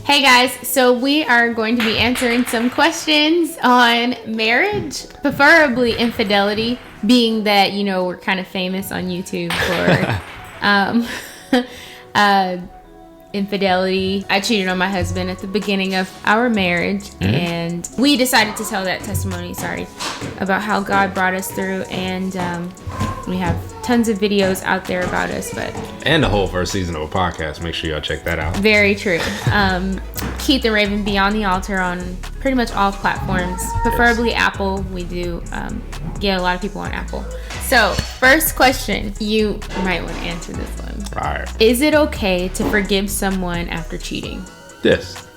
Hey guys, so we are going to be answering some questions on marriage, preferably infidelity, being that, you know, we're kind of famous on YouTube for infidelity. I cheated on my husband at the beginning of our marriage, and we decided to tell that testimony, about how God brought us through, and we have tons of videos out there about us, and the whole first season of a podcast. Make sure y'all check that out. Very true. Keith and Raven Beyond the Altar on pretty much all platforms, preferably Apple. We do get a lot of people on Apple. So, first question, you might want to answer this one. All right. Is it okay to forgive someone after cheating? Yes.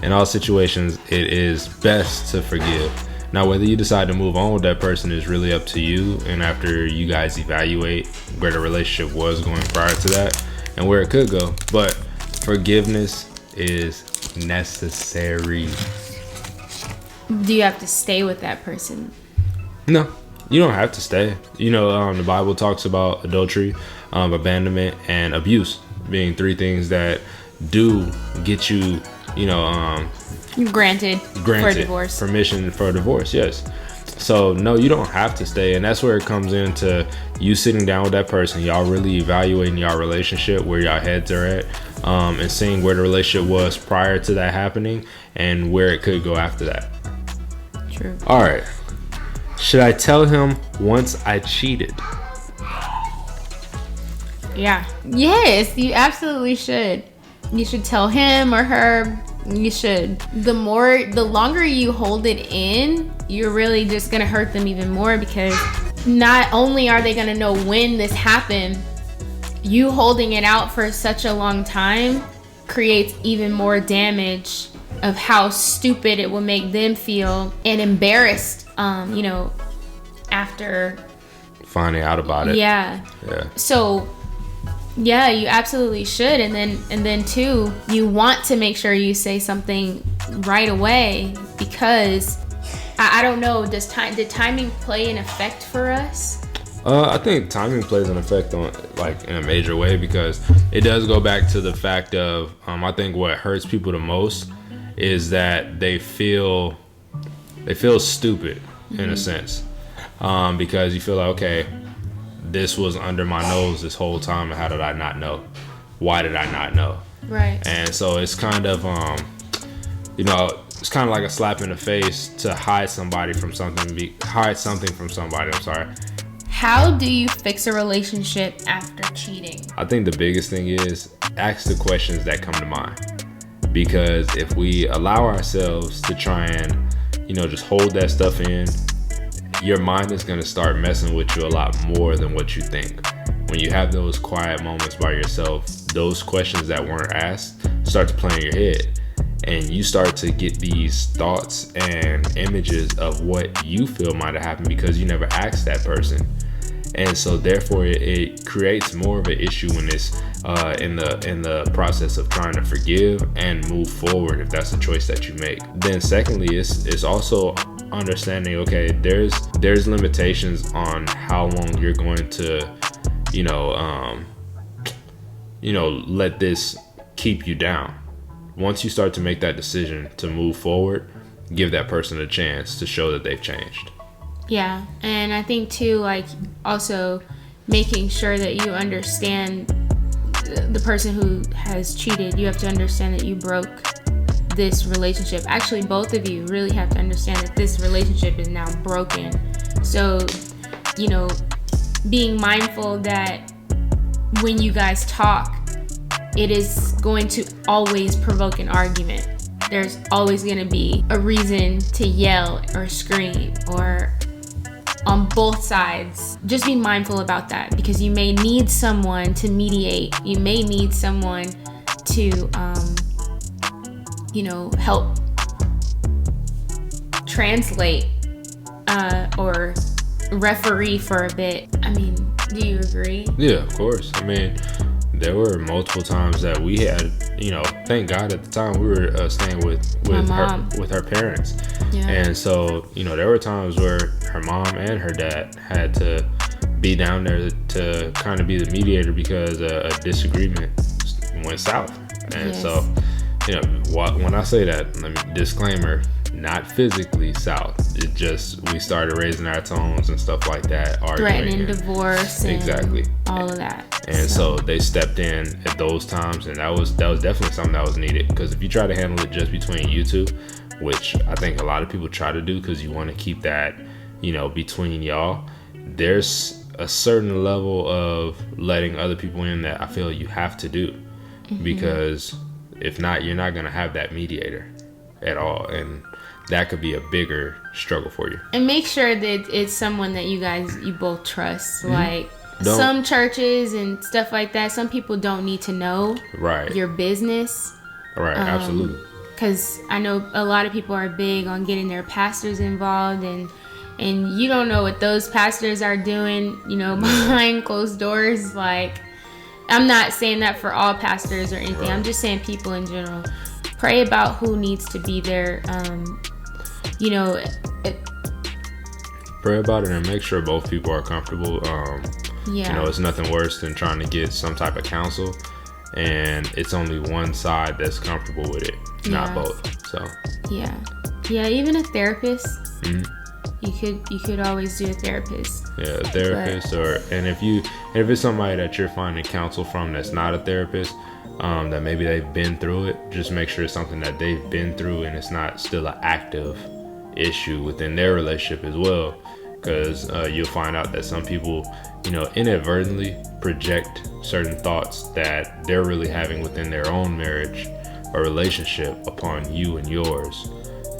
In all situations, it is best to forgive. Now, whether you decide to move on with that person is really up to you, and after you guys evaluate where the relationship was going prior to that and where it could go. But forgiveness is necessary. Do you have to stay with that person? No, you don't have to stay. You know, the Bible talks about adultery, abandonment, and abuse being three things that do get you, granted for divorce. Permission for a divorce, yes. So no, you don't have to stay, and that's where it comes into you sitting down with that person, y'all really evaluating y'all relationship, where y'all heads are at, and seeing where the relationship was prior to that happening and where it could go after that. True. All right. Should I tell him once I cheated? Yeah. Yes, you absolutely should. You should tell him or her. You should. The longer you hold it in, you're really just gonna hurt them even more, because not only are they gonna know when this happened, you holding it out for such a long time creates even more damage of how stupid it will make them feel and embarrassed, after finding out about it. Yeah. So yeah, you absolutely should. And then too, you want to make sure you say something right away, because I don't know, did timing play an effect for us? I think timing plays an effect on, in a major way, because it does go back to the fact of, I think what hurts people the most is that they feel stupid in a sense, because you feel like, okay, this was under my nose this whole time, and how did I not know? Why did I not know? Right. And so it's kind of, it's kind of like a slap in the face to hide something from somebody. I'm sorry. How do you fix a relationship after cheating? I think the biggest thing is ask the questions that come to mind. Because if we allow ourselves to try and, just hold that stuff in, your mind is going to start messing with you a lot more than what you think. When you have those quiet moments by yourself, those questions that weren't asked start to play in your head. And you start to get these thoughts and images of what you feel might have happened because you never asked that person. And so therefore it creates more of an issue when it's in the process of trying to forgive and move forward, if that's a choice that you make. Then secondly, it's also understanding, okay, there's limitations on how long you're going to let this keep you down. Once you start to make that decision to move forward, give that person a chance to show that they've changed. Yeah, and I think too, also making sure that you understand the person who has cheated. You have to understand that you broke this relationship. Actually, both of you really have to understand that this relationship is now broken. So, being mindful that when you guys talk, it is going to always provoke an argument. There's always going to be a reason to yell or scream, or on both sides. Just be mindful about that, because you may need someone to mediate. You may need someone to, help translate or referee for a bit. I mean, do you agree? Yeah, of course. I mean, there were multiple times that we had, thank God at the time we were staying with her parents. Yeah. And so, there were times where her mom and her dad had to be down there to kind of be the mediator because a disagreement went south. And so, when I say that, let me disclaimer, not physically south. It just, we started raising our tones and stuff like that, arguing, threatening divorce, and exactly, all of that. And so they stepped in at those times, and that was definitely something that was needed. Because if you try to handle it just between you two, which I think a lot of people try to do, because you want to keep that, between y'all, there's a certain level of letting other people in that I feel you have to do, because if not, you're not going to have that mediator at all, and that could be a bigger struggle for you. And make sure that it's someone that you both trust. Like some churches and stuff like that, some people don't need to know your business. Right, absolutely. Because I know a lot of people are big on getting their pastors involved, and you don't know what those pastors are doing, behind closed doors. Like, I'm not saying that for all pastors or anything. Right. I'm just saying people in general. Pray about who needs to be there. Pray about it and make sure both people are comfortable. It's nothing worse than trying to get some type of counsel and it's only one side that's comfortable with it, not both. So even a therapist. You could always do a therapist. Yeah, a therapist, and if it's somebody that you're finding counsel from that's not a therapist, that maybe they've been through it, just make sure it's something that they've been through and it's not still an active issue within their relationship as well, because you'll find out that some people inadvertently project certain thoughts that they're really having within their own marriage or relationship upon you and yours.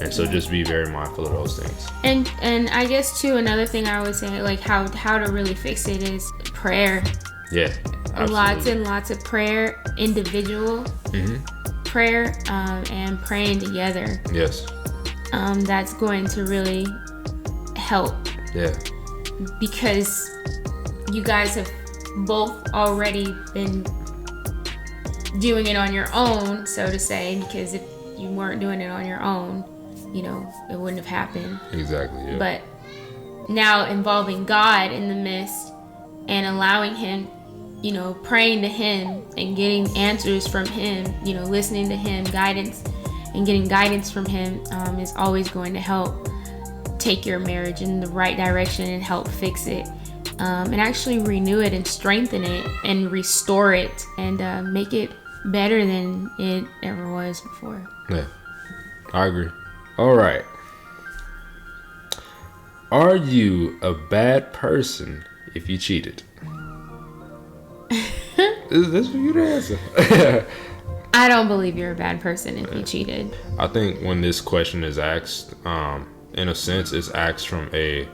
And so just be very mindful of those things. And I guess too, another thing I would say, like how to really fix it is prayer. Yeah, absolutely. Lots and lots of prayer, individual prayer, and praying together. Yes. That's going to really help. Yeah. Because you guys have both already been doing it on your own, so to say, because if you weren't doing it on your own, it wouldn't have happened. Exactly, yeah. But now involving God in the midst and allowing him, praying to him and getting answers from him, listening to him, guidance, and getting guidance from him is always going to help take your marriage in the right direction and help fix it, and actually renew it and strengthen it and restore it and make it better than it ever was before. Yeah, I agree. All right. Are you a bad person if you cheated? This for you to answer. I don't believe you're a bad person if you cheated. I think when this question is asked, in a sense, it's asked from a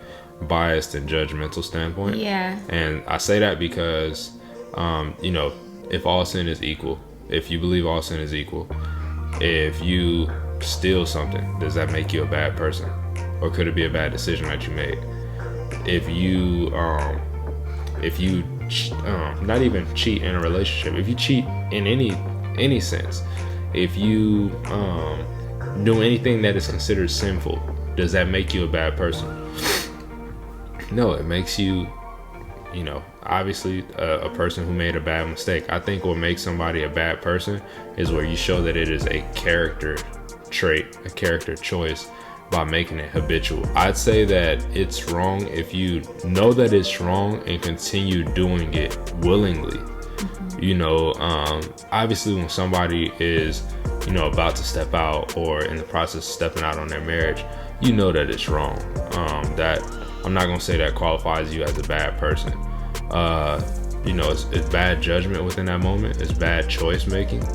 biased and judgmental standpoint. Yeah. And I say that because, if all sin is equal, if you believe all sin is equal, if you steal something, does that make you a bad person? Or could it be a bad decision that you made? If you not even cheat in a relationship, if you cheat in any sense, if you do anything that is considered sinful, does that make you a bad person? No, it makes you, obviously a person who made a bad mistake. I think what makes somebody a bad person is where you show that it is a character trait, a character choice, by making it habitual. I'd say that it's wrong if you know that it's wrong and continue doing it willingly. Obviously when somebody is, about to step out or in the process of stepping out on their marriage, that it's wrong. That I'm not gonna say that qualifies you as a bad person. It's bad judgment within that moment. It's bad choice making.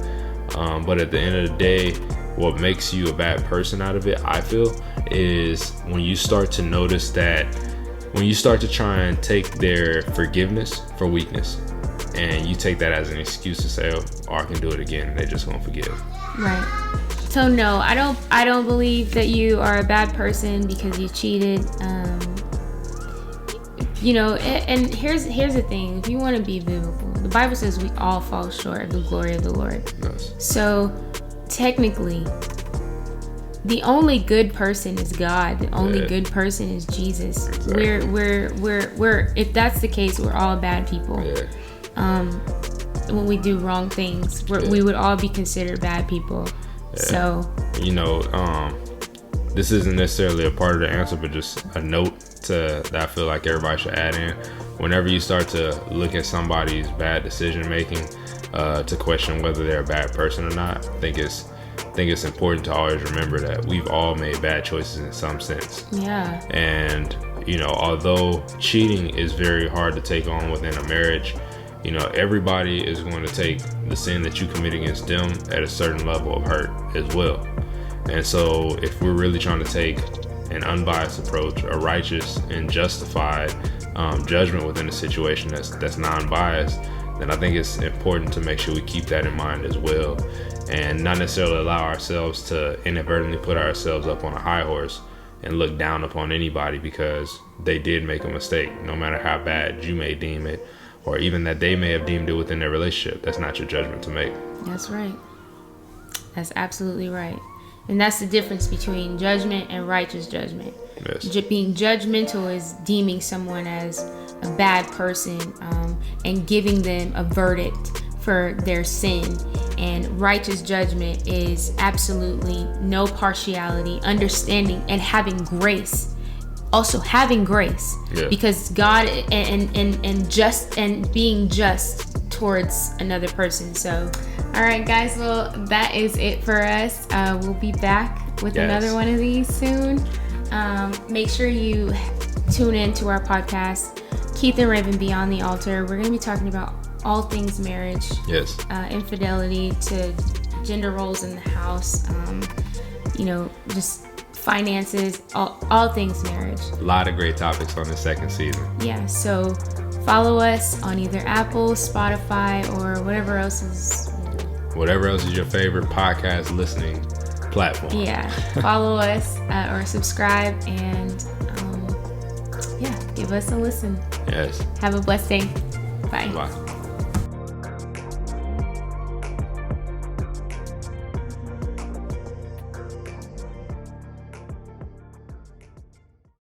But at the end of the day, what makes you a bad person out of it, I feel, is when you start to notice that, when you start to try and take their forgiveness for weakness, and you take that as an excuse to say, oh, I can do it again, and they're just gonna forgive. Right. So no, I don't believe that you are a bad person because you cheated. And here's the thing. If you want to be biblical, the Bible says we all fall short of the glory of the Lord. Yes. So technically, the only good person is God. The only good person is Jesus. Exactly. We're if that's the case, we're all bad people. Yeah. When we do wrong things, we would all be considered bad people. So, you know, this isn't necessarily a part of the answer, but just a note that I feel like everybody should add in. Whenever you start to look at somebody's bad decision making, to question whether they're a bad person or not, I think it's important to always remember that we've all made bad choices in some sense. Yeah. And, you know, although cheating is very hard to take on within a marriage, you know, everybody is going to take the sin that you commit against them at a certain level of hurt as well. And so if we're really trying to take an unbiased approach, a righteous and justified judgment within a situation that's non-biased, then I think it's important to make sure we keep that in mind as well, and not necessarily allow ourselves to inadvertently put ourselves up on a high horse and look down upon anybody because they did make a mistake, no matter how bad you may deem it, or even that they may have deemed it within their relationship. That's not your judgment to make. That's right. That's absolutely right. And that's the difference between judgment and righteous judgment. Yes. Being judgmental is deeming someone as a bad person, and giving them a verdict for their sin. And righteous judgment is absolutely no partiality, understanding, and having grace. Also having grace, because God and being just towards another person. So, all right, guys. Well, that is it for us. We'll be back with another one of these soon. Make sure you tune in to our podcast, Keith and Raven Beyond the Altar. We're going to be talking about all things marriage, infidelity to gender roles in the house, just finances, all things marriage. A lot of great topics on the second season. Yeah, so follow us on either Apple, Spotify, or whatever else is your favorite podcast listening platform. Yeah, follow us or subscribe, and give us a listen. Yes. Have a blessed day. Bye. Bye.